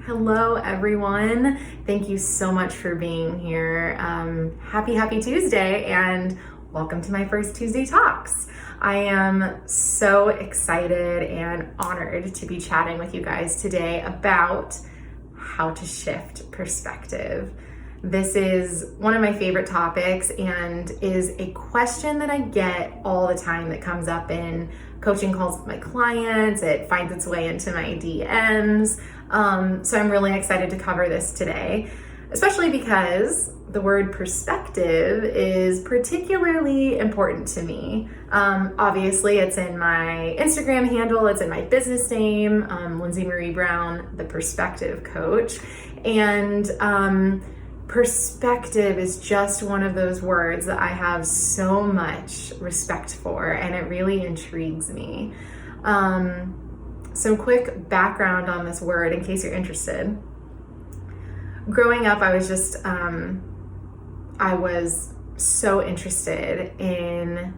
Hello, everyone. Thank you so much for being here. Happy Tuesday, and welcome to my first Tuesday Talks. I am so excited and honored to be chatting with you guys today about how to shift perspective. This is one of my favorite topics and is a question that I get all the time that comes up in coaching calls with my clients. It finds its way into my DMs. So I'm really excited to cover this today, especially because the word perspective is particularly important to me. Obviously, it's in my Instagram handle, it's in my business name, Lindsay Marie Brown, the Perspective Coach. And perspective is just one of those words that I have so much respect for, and it really intrigues me. Some quick background on this word in case you're interested. Growing up, I was so interested in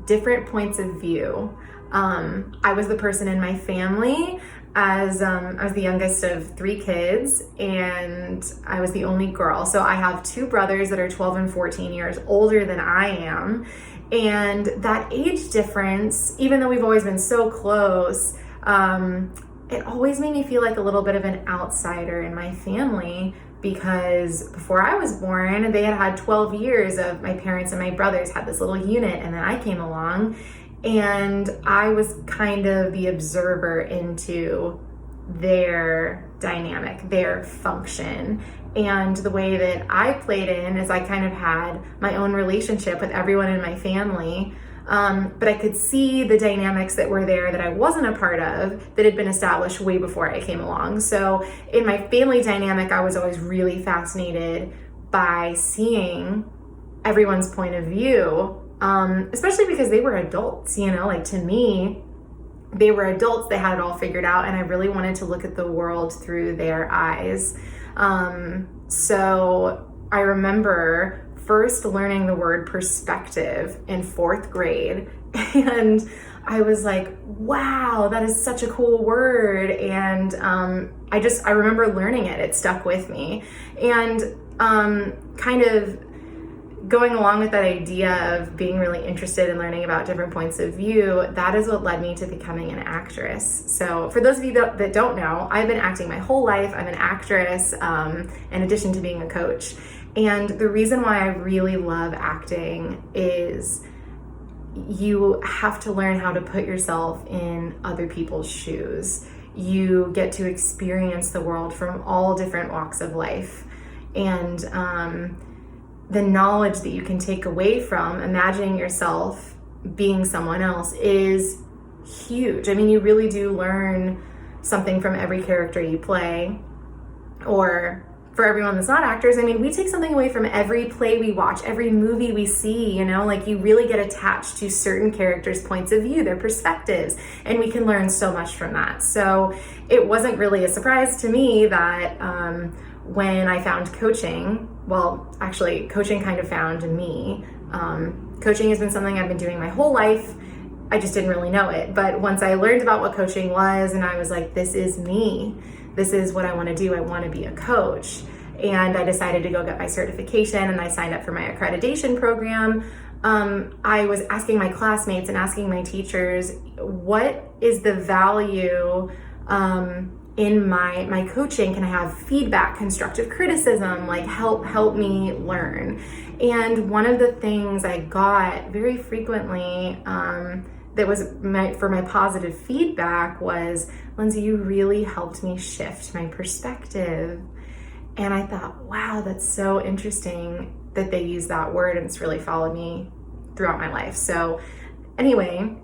different points of view. I was the person in my family as I was the youngest of 3 kids, and I was the only girl. So I have 2 brothers that are 12 and 14 years older than I am. And that age difference, even though we've always been so close, it always made me feel like a little bit of an outsider in my family, because before I was born, they had 12 years of my parents and my brothers had this little unit, and then I came along and I was kind of the observer into their dynamic, their function. And the way that I played in is I kind of had my own relationship with everyone in my family. But I could see the dynamics that were there that I wasn't a part of that had been established way before I came along. So in my family dynamic, I was always really fascinated by seeing everyone's point of view, especially because they were adults, like to me, they were adults, they had it all figured out, and I really wanted to look at the world through their eyes. So I remember first learning the word perspective in 4th grade, and I was like, wow, that is such a cool word. And I remember learning it. It stuck with me. And kind of going along with that idea of being really interested in learning about different points of view, that is what led me to becoming an actress. So for those of you that don't know, I've been acting my whole life. I'm an actress, in addition to being a coach. And the reason why I really love acting is you have to learn how to put yourself in other people's shoes. You get to experience the world from all different walks of life. And the knowledge that you can take away from imagining yourself being someone else is huge. I mean, you really do learn something from every character you play. Or for everyone that's not actors, I mean, we take something away from every play we watch, every movie we see, like you really get attached to certain characters' points of view, their perspectives, and we can learn so much from that. So it wasn't really a surprise to me that when I found coaching, well, actually, coaching kind of found me. Coaching has been something I've been doing my whole life. I just didn't really know it. But once I learned about what coaching was, and I was like, this is me. This is what I want to do. I want to be a coach. And I decided to go get my certification, and I signed up for my accreditation program. I was asking my classmates and asking my teachers, what is the value in my coaching? Can I have feedback, constructive criticism, like help me learn? And one of the things I got very frequently that was for my positive feedback was, Lindsay, you really helped me shift my perspective. And I thought, wow, that's so interesting that they use that word, and it's really followed me throughout my life. So anyway,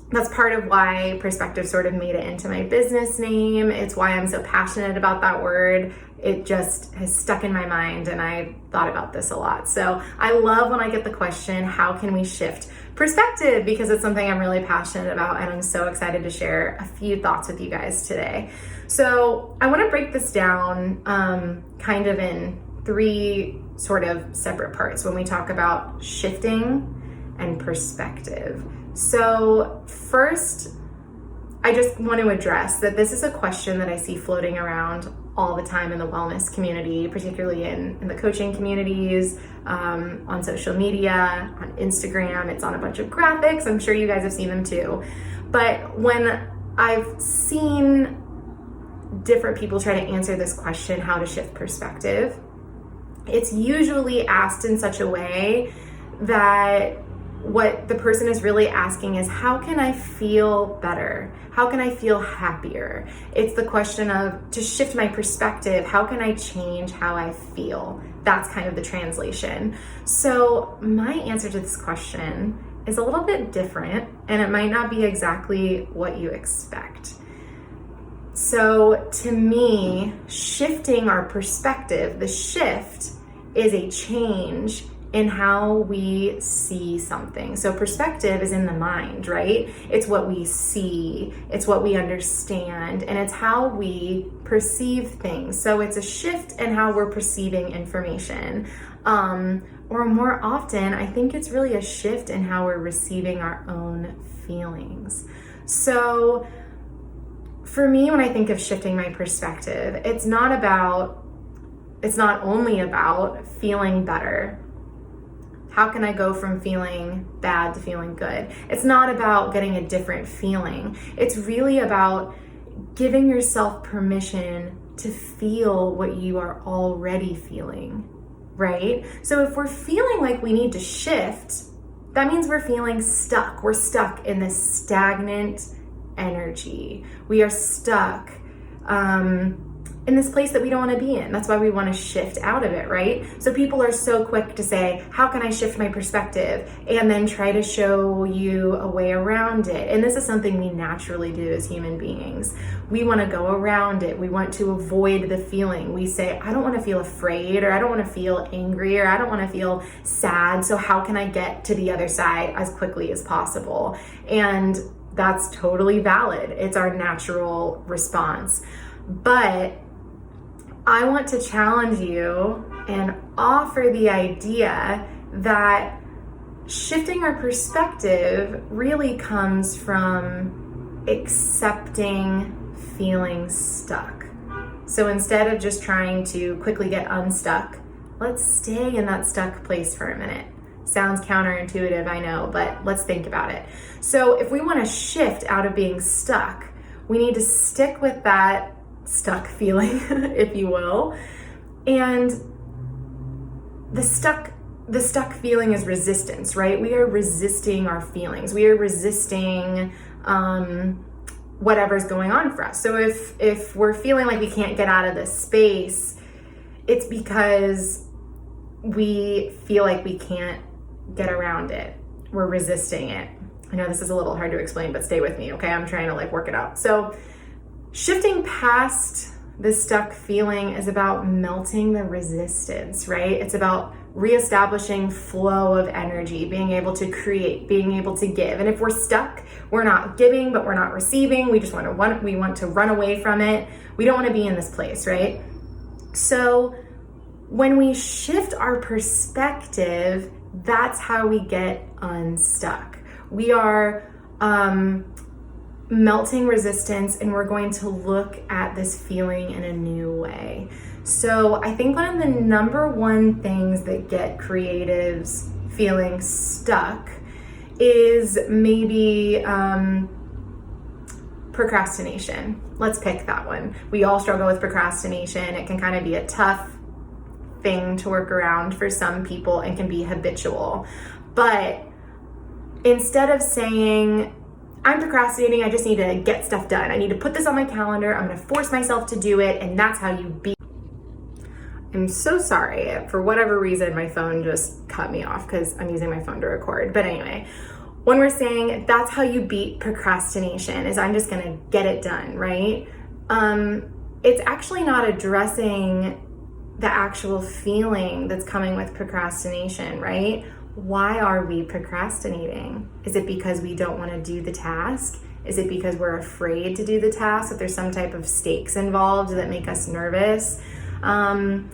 that's part of why perspective sort of made it into my business name. It's why I'm so passionate about that word. It just has stuck in my mind, and I thought about this a lot. So I love when I get the question, how can we shift perspective? Because it's something I'm really passionate about, and I'm so excited to share a few thoughts with you guys today. So I want to break this down kind of in 3 sort of separate parts when we talk about shifting and perspective. So first, I just want to address that this is a question that I see floating around all the time in the wellness community, particularly in the coaching communities, on social media, on Instagram. It's on a bunch of graphics. I'm sure you guys have seen them too. But when I've seen different people try to answer this question, how to shift perspective, it's usually asked in such a way that what the person is really asking is, how can I feel better? How can I feel happier? It's the question of, to shift my perspective, how can I change how I feel? That's kind of the translation. So my answer to this question is a little bit different, and it might not be exactly what you expect. So to me, shifting our perspective, the shift is a change in how we see something. So perspective is in the mind, right? It's what we see, it's what we understand, and it's how we perceive things. So it's a shift in how we're perceiving information. Or more often, I think it's really a shift in how we're receiving our own feelings. So for me, when I think of shifting my perspective, it's not only about feeling better. How can I go from feeling bad to feeling good? It's not about getting a different feeling. It's really about giving yourself permission to feel what you are already feeling, right? So if we're feeling like we need to shift, that means we're feeling stuck. We're stuck in this stagnant energy. We are stuck in this place that we don't want to be in. That's why we want to shift out of it, right? So people are so quick to say, how can I shift my perspective? And then try to show you a way around it. And this is something we naturally do as human beings. We want to go around it. We want to avoid the feeling. We say, I don't want to feel afraid, or I don't want to feel angry, or I don't want to feel sad. So how can I get to the other side as quickly as possible? And that's totally valid. It's our natural response. But I want to challenge you and offer the idea that shifting our perspective really comes from accepting feeling stuck. So instead of just trying to quickly get unstuck, let's stay in that stuck place for a minute. Sounds counterintuitive, I know, but let's think about it. So if we want to shift out of being stuck, we need to stick with that stuck feeling, if you will. And the stuck feeling is resistance, right? We are resisting our feelings. We are resisting whatever's going on for us. So if we're feeling like we can't get out of this space, it's because we feel like we can't get around it. We're resisting it. I know this is a little hard to explain, but stay with me, okay? I'm trying to work it out. So shifting past the stuck feeling is about melting the resistance, right? It's about reestablishing flow of energy, being able to create, being able to give. And if we're stuck, we're not giving, but we're not receiving. We want to run away from it. We don't want to be in this place, right? So when we shift our perspective, that's how we get unstuck. We are melting resistance, and we're going to look at this feeling in a new way. So I think one of the number one things that get creatives feeling stuck is maybe procrastination. Let's pick that one. We all struggle with procrastination. It can kind of be a tough thing to work around for some people and can be habitual. But instead of saying, I'm procrastinating, I just need to get stuff done, I need to put this on my calendar, I'm going to force myself to do it, and that's how you beat. I'm so sorry. For whatever reason, my phone just cut me off because I'm using my phone to record. But anyway, when we're saying that's how you beat procrastination, is I'm just going to get it done, right? It's actually not addressing the actual feeling that's coming with procrastination, right? Why are we procrastinating? Is it because we don't want to do the task? Is it because we're afraid to do the task, that there's some type of stakes involved that make us nervous? And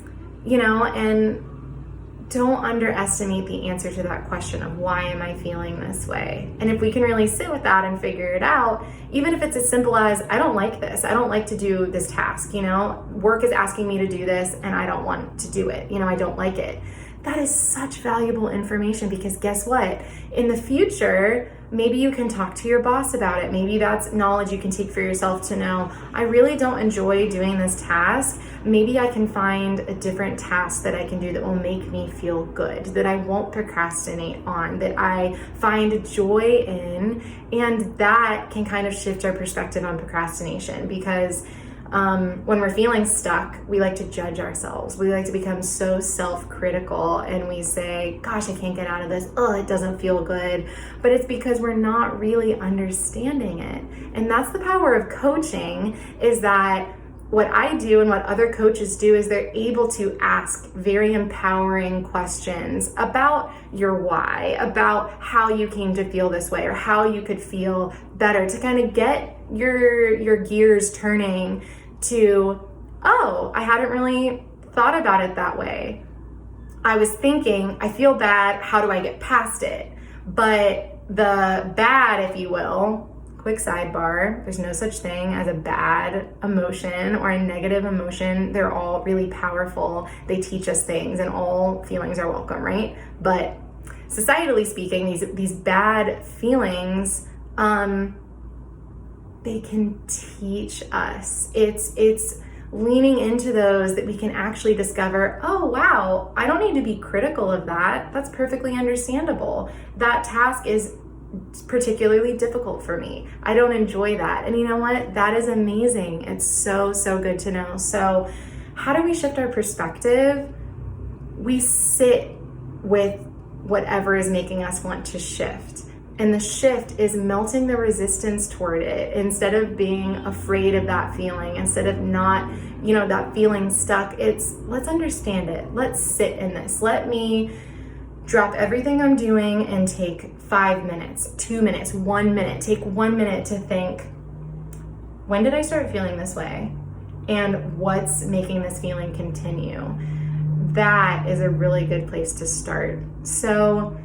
don't underestimate the answer to that question of why am I feeling this way? And if we can really sit with that and figure it out, even if it's as simple as, I don't like this, I don't like to do this task, work is asking me to do this and I don't want to do it, I don't like it. That is such valuable information, because guess what? In the future, maybe you can talk to your boss about it. Maybe that's knowledge you can take for yourself to know, I really don't enjoy doing this task. Maybe I can find a different task that I can do that will make me feel good, that I won't procrastinate on, that I find joy in. And that can kind of shift our perspective on procrastination, because when we're feeling stuck, we like to judge ourselves. We like to become so self-critical, and we say, gosh, I can't get out of this. Oh, it doesn't feel good. But it's because we're not really understanding it. And that's the power of coaching, is that what I do and what other coaches do is they're able to ask very empowering questions about your why, about how you came to feel this way, or how you could feel better, to kind of get your gears turning to, oh, I hadn't really thought about it that way. I was thinking, I feel bad, how do I get past it? But the bad, if you will, quick sidebar, there's no such thing as a bad emotion or a negative emotion. They're all really powerful. They teach us things, and all feelings are welcome, right? But societally speaking, these bad feelings, they can teach us. It's leaning into those that we can actually discover, oh wow, I don't need to be critical of that. That's perfectly understandable. That task is particularly difficult for me. I don't enjoy that. And you know what? That is amazing. It's so good to know. So how do we shift our perspective? We sit with whatever is making us want to shift. And the shift is melting the resistance toward it. Instead of being afraid of that feeling, instead of not, that feeling stuck, it's let's understand it. Let's sit in this. Let me drop everything I'm doing and take 5 minutes, 2 minutes, 1 minute. Take 1 minute to think, when did I start feeling this way? And what's making this feeling continue? That is a really good place to start. So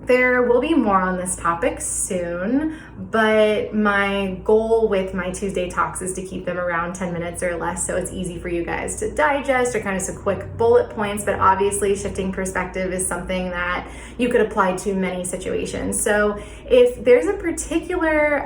there will be more on this topic soon, but my goal with my Tuesday talks is to keep them around 10 minutes or less, so it's easy for you guys to digest, or kind of some quick bullet points. But obviously shifting perspective is something that you could apply to many situations. So if there's a particular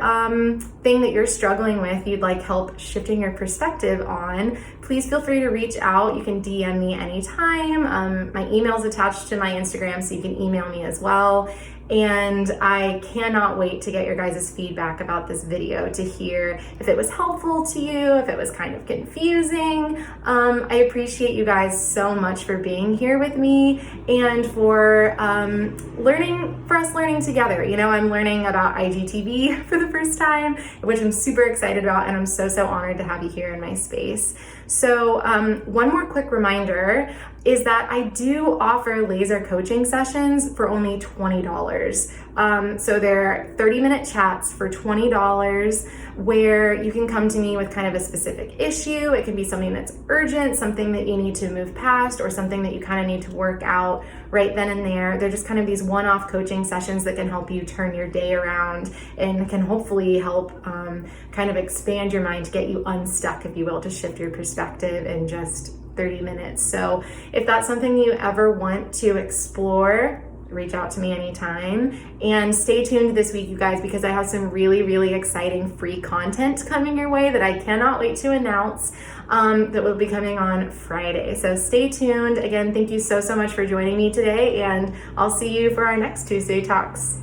thing that you're struggling with, you'd like help shifting your perspective on, please feel free to reach out. You can DM me anytime. My email is attached to my Instagram, so you can email me as well. And I cannot wait to get your guys' feedback about this video, to hear if it was helpful to you, if it was kind of confusing. I appreciate you guys so much for being here with me, and for us learning together. I'm learning about IGTV for the first time, which I'm super excited about, and I'm so honored to have you here in my space. So one more quick reminder is that I do offer laser coaching sessions for only $20. So they're 30-minute chats for $20, where you can come to me with kind of a specific issue. It can be something that's urgent, something that you need to move past, or something that you kind of need to work out right then and there. They're just kind of these one-off coaching sessions that can help you turn your day around, and can hopefully help kind of expand your mind, to get you unstuck, if you will, to shift your perspective in just 30 minutes. So if that's something you ever want to explore, reach out to me anytime. And stay tuned this week, you guys, because I have some really exciting free content coming your way that I cannot wait to announce, that will be coming on Friday. So stay tuned. Again, thank you so much for joining me today, and I'll see you for our next Tuesday Talks.